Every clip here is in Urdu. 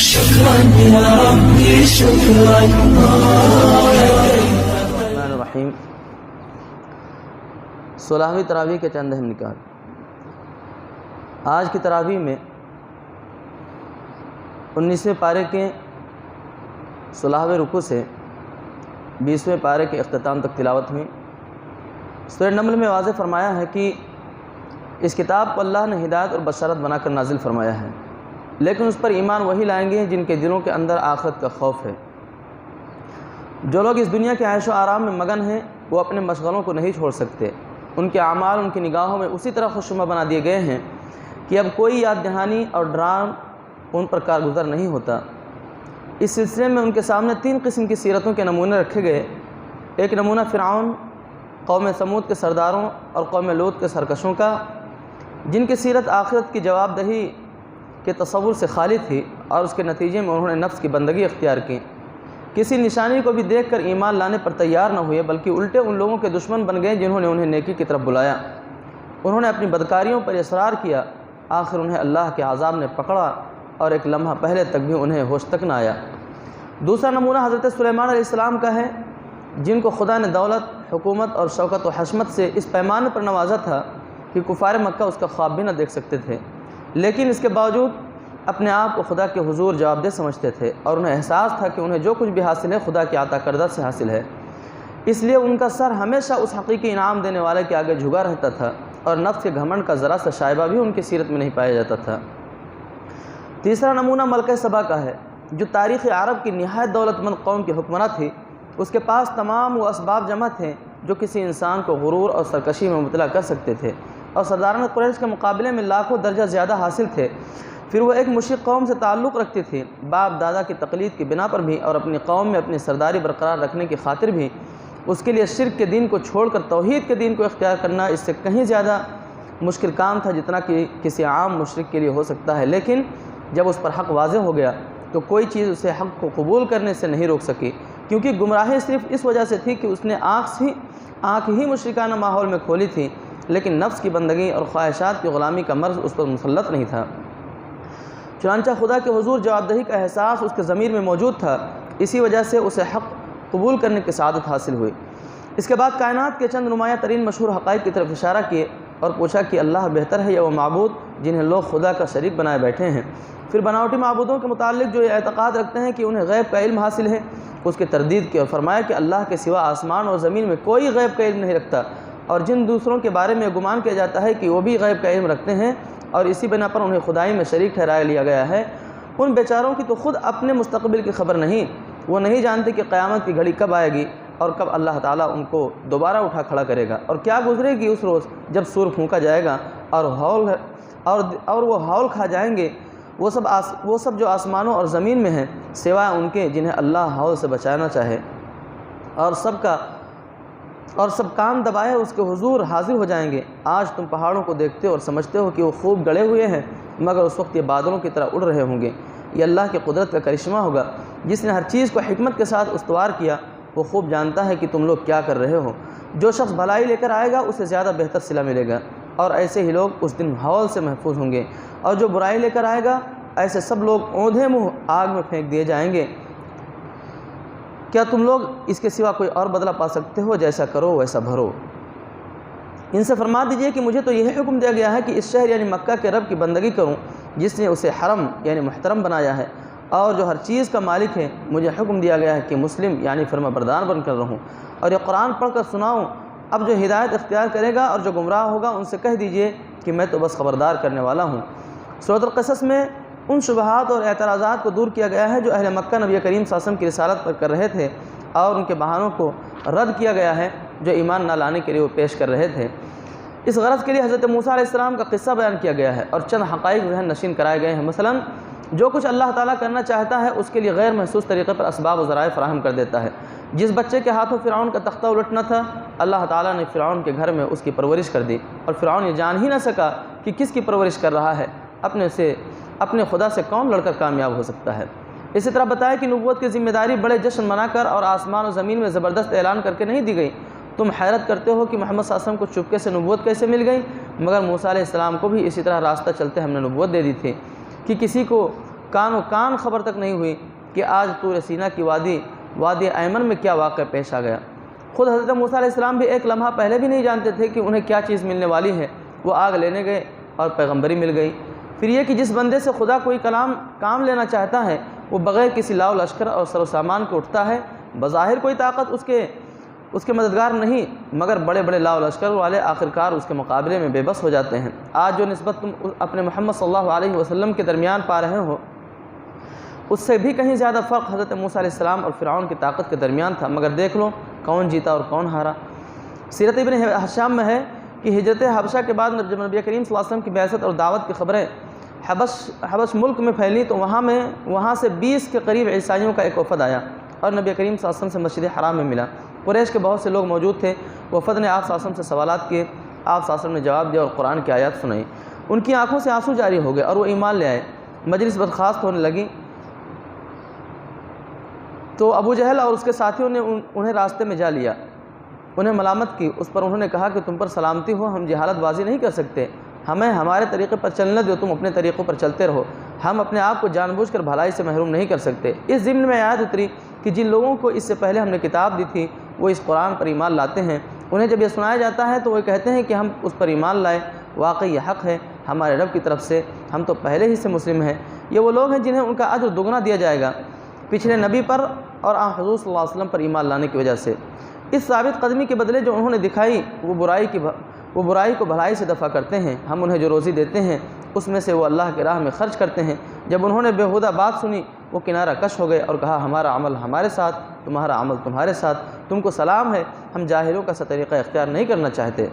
شكرا يا ربي شكرا. الرحمن الرحیم. 16ویں تراویح کے چند اہم نکات. آج کی تراویح میں 19ویں پارے کے 16ویں رکوع سے 20ویں پارے کے اختتام تک تلاوت ہوئی. سورہ نمل میں واضح فرمایا ہے کہ اس کتاب کو اللہ نے ہدایت اور بشارت بنا کر نازل فرمایا ہے، لیکن اس پر ایمان وہی لائیں گے جن کے دلوں کے اندر آخرت کا خوف ہے. جو لوگ اس دنیا کے عیش و آرام میں مگن ہیں وہ اپنے مشغلوں کو نہیں چھوڑ سکتے. ان کے اعمال ان کی نگاہوں میں اسی طرح خوشنما بنا دیے گئے ہیں کہ اب کوئی یاد دہانی اور ڈرام ان پر کارگزر نہیں ہوتا. اس سلسلے میں ان کے سامنے 3 قسم کی سیرتوں کے نمونے رکھے گئے. ایک نمونہ فرعون، قوم سمود کے سرداروں اور قوم لوط کے سرکشوں کا، جن کی سیرت آخرت کی جواب دہی کے تصور سے خالی تھی اور اس کے نتیجے میں انہوں نے نفس کی بندگی اختیار کی. کسی نشانی کو بھی دیکھ کر ایمان لانے پر تیار نہ ہوئے، بلکہ الٹے ان لوگوں کے دشمن بن گئے جنہوں نے انہیں نیکی کی طرف بلایا. انہوں نے اپنی بدکاریوں پر اصرار کیا، آخر انہیں اللہ کے عذاب نے پکڑا اور ایک لمحہ پہلے تک بھی انہیں ہوش تک نہ آیا. دوسرا نمونہ حضرت سلیمان علیہ السلام کا ہے، جن کو خدا نے دولت، حکومت اور شوکت و حشمت سے اس پیمانے پر نوازا تھا کہ کفار مکہ اس کا خواب بھی نہ دیکھ سکتے تھے، لیکن اس کے باوجود اپنے آپ کو خدا کے حضور جواب دہ سمجھتے تھے اور انہیں احساس تھا کہ انہیں جو کچھ بھی حاصل ہے خدا کی عطا کردہ سے حاصل ہے. اس لیے ان کا سر ہمیشہ اس حقیقی انعام دینے والے کے آگے جھکا رہتا تھا اور نفس کے گھمنڈ کا ذرا سا شائبہ بھی ان کی سیرت میں نہیں پایا جاتا تھا. تیسرا نمونہ ملکہ سبا کا ہے، جو تاریخ عرب کی نہایت دولت مند قوم کی حکمراں تھی. اس کے پاس تمام وہ اسباب جمع تھے جو کسی انسان کو غرور اور سرکشی میں مبتلا کر سکتے تھے، اور سرداران قریش کے مقابلے میں لاکھوں درجہ زیادہ حاصل تھے. پھر وہ ایک مشرک قوم سے تعلق رکھتی تھی. باپ دادا کی تقلید کی بنا پر بھی اور اپنی قوم میں اپنی سرداری برقرار رکھنے کی خاطر بھی اس کے لیے شرک کے دین کو چھوڑ کر توحید کے دین کو اختیار کرنا اس سے کہیں زیادہ مشکل کام تھا جتنا کہ کسی عام مشرک کے لیے ہو سکتا ہے. لیکن جب اس پر حق واضح ہو گیا تو کوئی چیز اسے حق کو قبول کرنے سے نہیں روک سکی، کیونکہ گمراہی صرف اس وجہ سے تھی کہ اس نے آنکھ ہی مشرکانہ ماحول میں کھولی تھی، لیکن نفس کی بندگی اور خواہشات کی غلامی کا مرض اس پر مسلط نہیں تھا. چنانچہ خدا کے حضور جواب دہی کا احساس اس کے ضمیر میں موجود تھا، اسی وجہ سے اسے حق قبول کرنے کی سعادت حاصل ہوئی. اس کے بعد کائنات کے چند نمایاں ترین مشہور حقائق کی طرف اشارہ کیے اور پوچھا کہ اللہ بہتر ہے یا وہ معبود جنہیں لوگ خدا کا شریک بنائے بیٹھے ہیں. پھر بناوٹی معبودوں کے متعلق جو یہ اعتقاد رکھتے ہیں کہ انہیں غیب کا علم حاصل ہے، اس کی تردید کی اور فرمایا کہ اللہ کے سوا آسمان اور زمین میں کوئی غیب کا علم نہیں رکھتا، اور جن دوسروں کے بارے میں گمان کیا جاتا ہے کہ وہ بھی غیب کا علم رکھتے ہیں اور اسی بنا پر انہیں خدائی میں شریک ٹھہرایا لیا گیا ہے، ان بیچاروں کی تو خود اپنے مستقبل کی خبر نہیں. وہ نہیں جانتے کہ قیامت کی گھڑی کب آئے گی اور کب اللہ تعالیٰ ان کو دوبارہ اٹھا کھڑا کرے گا، اور کیا گزرے گی اس روز جب سور پھونکا جائے گا اور وہ ہول کھا جائیں گے وہ سب جو آسمانوں اور زمین میں ہیں، سوائے ان کے جنہیں اللہ ہول سے بچانا چاہے، اور سب کان دبائے اس کے حضور حاضر ہو جائیں گے. آج تم پہاڑوں کو دیکھتے ہو اور سمجھتے ہو کہ وہ خوب گڑے ہوئے ہیں، مگر اس وقت یہ بادلوں کی طرح اڑ رہے ہوں گے. یہ اللہ کی قدرت کا کرشمہ ہوگا. جس نے ہر چیز کو حکمت کے ساتھ استوار کیا وہ خوب جانتا ہے کہ تم لوگ کیا کر رہے ہو. جو شخص بھلائی لے کر آئے گا اسے زیادہ بہتر صلہ ملے گا، اور ایسے ہی لوگ اس دن ہول سے محفوظ ہوں گے، اور جو برائی لے کر آئے گا ایسے سب لوگ اوندھے منہ آگ میں پھینک دیے جائیں گے. کیا تم لوگ اس کے سوا کوئی اور بدلہ پا سکتے ہو؟ جیسا کرو ویسا بھرو. ان سے فرما دیجئے کہ مجھے تو یہ حکم دیا گیا ہے کہ اس شہر یعنی مکہ کے رب کی بندگی کروں جس نے اسے حرم یعنی محترم بنایا ہے اور جو ہر چیز کا مالک ہے. مجھے حکم دیا گیا ہے کہ مسلم یعنی فرما بردار بن کر رہوں اور یہ قرآن پڑھ کر سناؤں. اب جو ہدایت اختیار کرے گا اور جو گمراہ ہوگا ان سے کہہ دیجئے کہ میں تو بس خبردار کرنے والا ہوں. سورۃ القصص میں ان شبہات اور اعتراضات کو دور کیا گیا ہے جو اہل مکہ نبی کریم صلی اللہ علیہ وسلم کی رسالت پر کر رہے تھے، اور ان کے بہانوں کو رد کیا گیا ہے جو ایمان نہ لانے کے لیے وہ پیش کر رہے تھے. اس غرض کے لیے حضرت موسیٰ علیہ السلام کا قصہ بیان کیا گیا ہے اور چند حقائق ذہن نشین کرائے گئے ہیں. مثلا جو کچھ اللہ تعالیٰ کرنا چاہتا ہے اس کے لیے غیر محسوس طریقے پر اسباب و ذرائع فراہم کر دیتا ہے. جس بچے کے ہاتھوں فرعون کا تختہ الٹنا تھا، اللہ تعالیٰ نے فرعون کے گھر میں اس کی پرورش کر دی، اور فرعون یہ جان ہی نہ سکا کہ کس کی پرورش کر رہا ہے. اپنے خدا سے کون لڑ کر کامیاب ہو سکتا ہے. اسی طرح بتایا کہ نبوت کی ذمہ داری بڑے جشن منا کر اور آسمان و زمین میں زبردست اعلان کر کے نہیں دی گئی. تم حیرت کرتے ہو کہ محمد صلی اللہ علیہ وسلم کو چپکے سے نبوت کیسے مل گئی، مگر موسیٰ علیہ السلام کو بھی اسی طرح راستہ چلتے ہم نے نبوت دے دی تھی کہ کسی کو کان و کان خبر تک نہیں ہوئی کہ آج طور سینا کی وادی ایمن میں کیا واقعہ پیش آ گیا۔ خود حضرت موسیٰ علیہ السلام بھی ایک لمحہ پہلے بھی نہیں جانتے تھے کہ انہیں کیا چیز ملنے والی ہے، وہ آگ لینے گئے اور پیغمبری مل گئی۔ پھر یہ کہ جس بندے سے خدا کوئی کام لینا چاہتا ہے وہ بغیر کسی لاؤ لشکر اور سر و سامان کے اٹھتا ہے، بظاہر کوئی طاقت اس کے مددگار نہیں، مگر بڑے بڑے لاؤ لشکر والے آخرکار اس کے مقابلے میں بے بس ہو جاتے ہیں۔ آج جو نسبت تم اپنے محمد صلی اللہ علیہ وسلم کے درمیان پا رہے ہو، اس سے بھی کہیں زیادہ فرق حضرت موسیٰ علیہ السلام اور فرعون کی طاقت کے درمیان تھا، مگر دیکھ لو کون جیتا اور کون ہارا۔ سیرت ابن ہشام میں ہے کہ ہجرت حبشہ کے بعد جب نبی کریم صلی اللہ علیہ وسلم کی بعثت اور دعوت کی خبریں حبش ملک میں پھیلی تو وہاں سے 20 کے قریب عیسائیوں کا ایک وفد آیا اور نبی کریم صلی اللہ علیہ وسلم سے مسجد حرام میں ملا۔ قریش کے بہت سے لوگ موجود تھے۔ وفد نے آپ صلی اللہ علیہ وسلم سے سوالات کیے، آپ صلی اللہ علیہ وسلم نے جواب دیا اور قرآن کی آیات سنائی۔ ان کی آنکھوں سے آنسو جاری ہو گئے اور وہ ایمان لے آئے۔ مجلس برخاست ہونے لگی تو ابو جہل اور اس کے ساتھیوں نے انہیں راستے میں جا لیا، انہیں ملامت کی۔ اس پر انہوں نے کہا کہ تم پر سلامتی ہو، ہم جہالت بازی نہیں کر سکتے، ہمیں ہمارے طریقے پر چلنے دو، تم اپنے طریقوں پر چلتے رہو، ہم اپنے آپ کو جان بوجھ کر بھلائی سے محروم نہیں کر سکتے۔ اس ضمن میں آیت اتری کہ جن لوگوں کو اس سے پہلے ہم نے کتاب دی تھی وہ اس قرآن پر ایمان لاتے ہیں، انہیں جب یہ سنایا جاتا ہے تو وہ کہتے ہیں کہ ہم اس پر ایمان لائے، واقعی یہ حق ہے ہمارے رب کی طرف سے، ہم تو پہلے ہی سے مسلم ہیں۔ یہ وہ لوگ ہیں جنہیں ان کا اجر دگنا دیا جائے گا پچھلے نبی پر اور حضور صلی اللہ علیہ وسلم پر ایمان لانے کی وجہ سے۔ اس ثابت قدمی کے بدلے جو انہوں نے دکھائی وہ برائی کو بھلائی سے دفع کرتے ہیں۔ ہم انہیں جو روزی دیتے ہیں اس میں سے وہ اللہ کی راہ میں خرچ کرتے ہیں۔ جب انہوں نے بیہودہ بات سنی وہ کنارہ کش ہو گئے اور کہا ہمارا عمل ہمارے ساتھ، تمہارا عمل تمہارے ساتھ، تم کو سلام ہے، ہم جاہلوں کا سا طریقہ اختیار نہیں کرنا چاہتے۔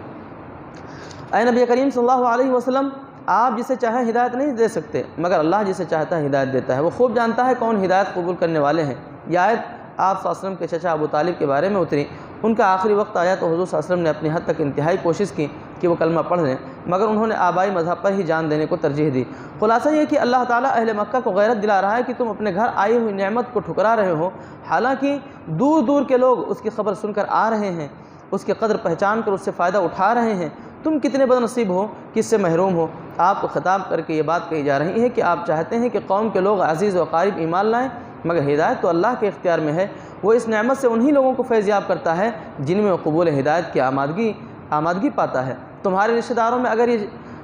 اے نبی کریم صلی اللہ علیہ وسلم، آپ جسے چاہیں ہدایت نہیں دے سکتے، مگر اللہ جسے چاہتا ہے ہدایت دیتا ہے، وہ خوب جانتا ہے کون ہدایت قبول کرنے والے ہیں۔ یہ آیت آپ صلی اللہ علیہ وسلم کے چچا ابو طالب کے بارے میں اتری۔ ان کا آخری وقت آیا تو حضور صلی اللہ علیہ وسلم نے اپنی حد تک انتہائی کوشش کی کہ وہ کلمہ پڑھ لیں، مگر انہوں نے آبائی مذہب پر ہی جان دینے کو ترجیح دی۔ خلاصہ یہ کہ اللہ تعالیٰ اہل مکہ کو غیرت دلا رہا ہے کہ تم اپنے گھر آئی ہوئی نعمت کو ٹھکرا رہے ہو، حالانکہ دور دور کے لوگ اس کی خبر سن کر آ رہے ہیں، اس کی قدر پہچان کر اس سے فائدہ اٹھا رہے ہیں۔ تم کتنے بد نصیب ہو کہ اس سے محروم ہو۔ آپ کو خطاب کر کے یہ بات کہی جا رہی ہے کہ آپ چاہتے ہیں کہ قوم کے لوگ عزیز و قارب ایمان لائیں، مگر ہدایت تو اللہ کے اختیار میں ہے۔ وہ اس نعمت سے انہی لوگوں کو فیض یاب کرتا ہے جن میں قبول ہدایت کی آمادگی پاتا ہے۔ تمہارے رشتہ داروں میں اگر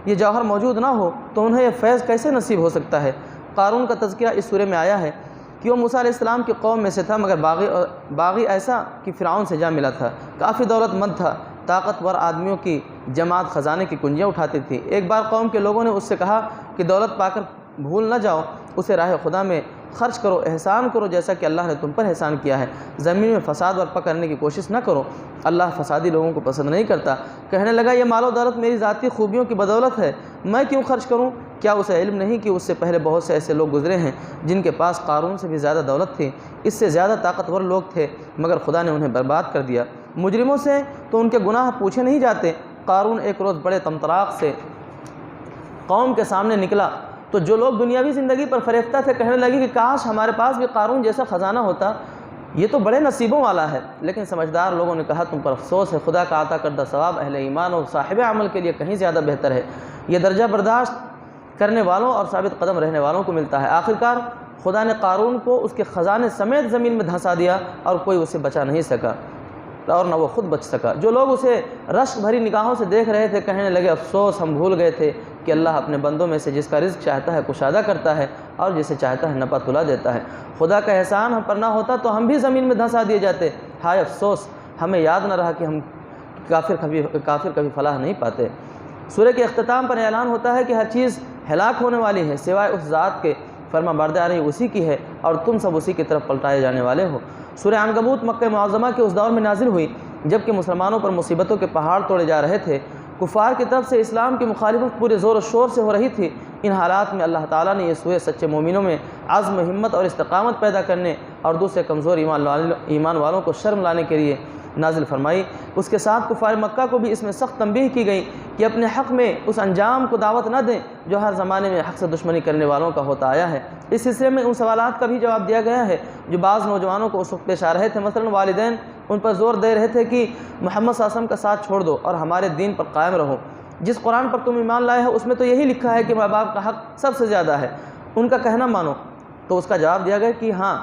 یہ جوہر موجود نہ ہو تو انہیں یہ فیض کیسے نصیب ہو سکتا ہے؟ قارون کا تذکرہ اس سورہ میں آیا ہے کہ وہ موسیٰ علیہ السلام کی قوم میں سے تھا، مگر باغی ایسا کہ فرعون سے جا ملا تھا، کافی دولت مند تھا، طاقتور آدمیوں کی جماعت خزانے کی کنجیاں اٹھاتی تھی۔ ایک بار قوم کے لوگوں نے اس سے کہا کہ دولت پا کر بھول نہ جاؤ، اسے راہ خدا میں خرچ کرو، احسان کرو جیسا کہ اللہ نے تم پر احسان کیا ہے، زمین میں فساد برپا کرنے کی کوشش نہ کرو، اللہ فسادی لوگوں کو پسند نہیں کرتا۔ کہنے لگا یہ مال و دولت میری ذاتی خوبیوں کی بدولت ہے، میں کیوں خرچ کروں؟ کیا اسے علم نہیں کہ اس سے پہلے بہت سے ایسے لوگ گزرے ہیں جن کے پاس قارون سے بھی زیادہ دولت تھی، اس سے زیادہ طاقتور لوگ تھے، مگر خدا نے انہیں برباد کر دیا۔ مجرموں سے تو ان کے گناہ پوچھے نہیں جاتے۔ قارون ایک روز بڑے طمطراق سے قوم کے سامنے نکلا تو جو لوگ دنیاوی زندگی پر فریفتہ تھے کہنے لگے کہ کاش ہمارے پاس بھی قارون جیسا خزانہ ہوتا، یہ تو بڑے نصیبوں والا ہے۔ لیکن سمجھدار لوگوں نے کہا تم پر افسوس ہے، خدا کا عطا کردہ ثواب اہل ایمان اور صاحب عمل کے لیے کہیں زیادہ بہتر ہے، یہ درجہ برداشت کرنے والوں اور ثابت قدم رہنے والوں کو ملتا ہے۔ آخرکار خدا نے قارون کو اس کے خزانے سمیت زمین میں دھنسا دیا اور کوئی اسے بچا نہیں سکا اور نہ وہ خود بچ سکا۔ جو لوگ اسے رشک بھری نگاہوں سے دیکھ رہے تھے کہنے لگے افسوس، ہم بھول گئے تھے کہ اللہ اپنے بندوں میں سے جس کا رزق چاہتا ہے کشادہ کرتا ہے اور جسے چاہتا ہے نپا تلا دیتا ہے۔ خدا کا احسان ہم پر نہ ہوتا تو ہم بھی زمین میں دھنسا دیے جاتے۔ ہائے افسوس، ہمیں یاد نہ رہا کہ ہم کافر کبھی فلاح نہیں پاتے۔ سورہ کے اختتام پر اعلان ہوتا ہے کہ ہر چیز ہلاک ہونے والی ہے سوائے اس ذات کے، فرما برداری اسی کی ہے اور تم سب اسی کی طرف پلٹائے جانے والے ہو۔ سورہ عنکبوت مکہ معظمہ کے اس دور میں نازل ہوئی جبکہ مسلمانوں پر مصیبتوں کے پہاڑ توڑے جا رہے تھے، کفار کی طرف سے اسلام کی مخالفت پورے زور و شور سے ہو رہی تھی۔ ان حالات میں اللہ تعالیٰ نے یہ سورہ سچے مومنوں میں عزم، ہمت اور استقامت پیدا کرنے اور دوسرے کمزور ایمان والوں کو شرم لانے کے لیے نازل فرمائی۔ اس کے ساتھ کفار مکہ کو بھی اس میں سخت تنبیہ کی گئی کہ اپنے حق میں اس انجام کو دعوت نہ دیں جو ہر زمانے میں حق سے دشمنی کرنے والوں کا ہوتا آیا ہے۔ اس سلسلے میں ان سوالات کا بھی جواب دیا گیا ہے جو بعض نوجوانوں کو اس وقت پیش آ رہے تھے۔ مثلا والدین ان پر زور دے رہے تھے کہ محمد صلی اللہ علیہ وسلم کا ساتھ چھوڑ دو اور ہمارے دین پر قائم رہو، جس قرآن پر تم ایمان لائے ہو اس میں تو یہی لکھا ہے کہ ماں باپ کا حق سب سے زیادہ ہے، ان کا کہنا مانو۔ تو اس کا جواب دیا گیا کہ ہاں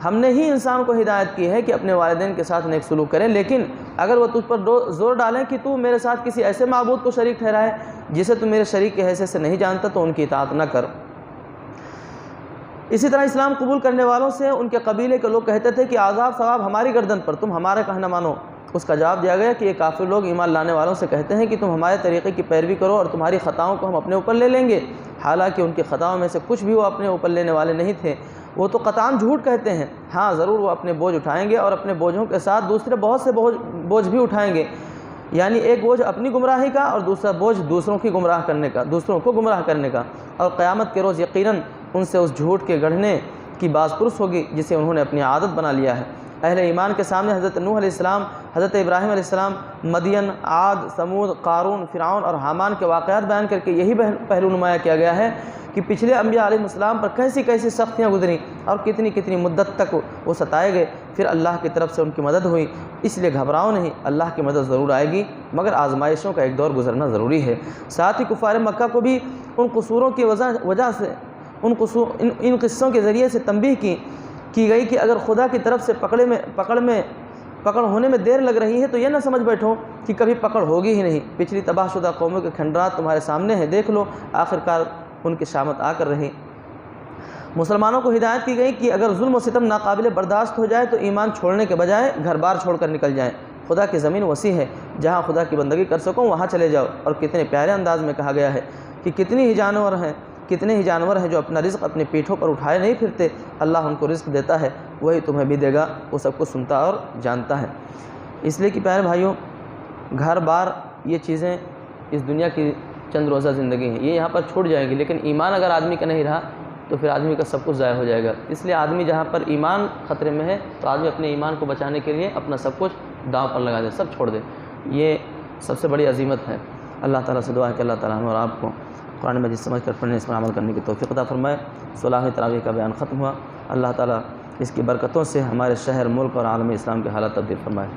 ہم نے ہی انسان کو ہدایت کی ہے کہ اپنے والدین کے ساتھ نیک سلوک کریں، لیکن اگر وہ تجھ پر زور ڈالیں کہ تو میرے ساتھ کسی ایسے معبود کو شریک ٹھہرائے جسے تو میرے شریک کے حیثیت سے نہیں جانتا، تو ان کی اطاعت نہ کر۔ اسی طرح اسلام قبول کرنے والوں سے ان کے قبیلے کے لوگ کہتے تھے کہ عذاب ثواب ہماری گردن پر، تم ہمارا کہنا مانو۔ اس کا جواب دیا گیا کہ یہ کافر لوگ ایمان لانے والوں سے کہتے ہیں کہ تم ہمارے طریقے کی پیروی کرو اور تمہاری خطاؤں کو ہم اپنے اوپر لے لیں گے، حالانکہ ان کی خطاؤں میں سے کچھ بھی وہ اپنے اوپر لینے والے نہیں تھے۔ وہ تو قطعاً جھوٹ کہتے ہیں، ہاں ضرور وہ اپنے بوجھ اٹھائیں گے اور اپنے بوجھوں کے ساتھ دوسرے بہت سے بوجھ بھی اٹھائیں گے، یعنی ایک بوجھ اپنی گمراہی کا اور دوسرا بوجھ دوسروں کو گمراہ کرنے کا، اور قیامت کے روز یقیناً ان سے اس جھوٹ کے گڑھنے کی باز پرس ہوگی جسے انہوں نے اپنی عادت بنا لیا ہے۔ اہل ایمان کے سامنے حضرت نوح علیہ السلام، حضرت ابراہیم علیہ السلام، مدین، عاد، ثمود، قارون، فرعون اور حامان کے واقعات بیان کر کے یہی پہلو نمایاں کیا گیا ہے کہ پچھلے انبیاء علیہ السلام پر کیسی کیسی سختیاں گزریں اور کتنی کتنی مدت تک وہ ستائے گئے، پھر اللہ کی طرف سے ان کی مدد ہوئی۔ اس لیے گھبراؤ نہیں، اللہ کی مدد ضرور آئے گی، مگر آزمائشوں کا ایک دور گزرنا ضروری ہے۔ ساتھ ہی کفار مکہ کو بھی ان قصوروں کی وجہ سے ان قصوں کے ذریعے سے تنبیہ کی گئی کہ اگر خدا کی طرف سے پکڑ ہونے میں دیر لگ رہی ہے تو یہ نہ سمجھ بیٹھو کہ کبھی پکڑ ہوگی ہی نہیں۔ پچھلی تباہ شدہ قوموں کے کھنڈرات تمہارے سامنے ہیں، دیکھ لو، آخرکار ان کی شامت آ کر رہی۔ مسلمانوں کو ہدایت کی گئی کہ اگر ظلم و ستم ناقابل برداشت ہو جائے تو ایمان چھوڑنے کے بجائے گھر بار چھوڑ کر نکل جائیں۔ خدا کی زمین وسیع ہے، جہاں خدا کی بندگی کر سکو وہاں چلے جاؤ۔ اور کتنے پیارے انداز میں کہا گیا ہے کہ کتنے ہی جانور ہیں جو اپنا رزق اپنی پیٹھوں پر اٹھائے نہیں پھرتے، اللہ ان کو رزق دیتا ہے، وہی تمہیں بھی دے گا، وہ سب کو سنتا اور جانتا ہے۔ اس لیے کہ پیارے بھائیوں، گھر بار یہ چیزیں اس دنیا کی چند روزہ زندگی ہیں، یہ یہاں پر چھوٹ جائیں گی، لیکن ایمان اگر آدمی کا نہیں رہا تو پھر آدمی کا سب کچھ ضائع ہو جائے گا۔ اس لیے آدمی جہاں پر ایمان خطرے میں ہے تو آدمی اپنے ایمان کو بچانے کے لیے اپنا سب کچھ داؤں پر لگا دے، سب چھوڑ دے، یہ سب سے بڑی عظیمت ہے۔ اللہ تعالیٰ سے دعا ہے کہ اللہ تعالیٰ ہم اور آپ کو قرآن مجید سمجھ کر پڑھنے، اس پر عمل کرنے کی توفیق عطا فرمائے۔ 16ویں تراویح کا بیان ختم ہوا۔ اللہ تعالیٰ اس کی برکتوں سے ہمارے شہر، ملک اور عالم اسلام کے حالات تبدیل فرمائے۔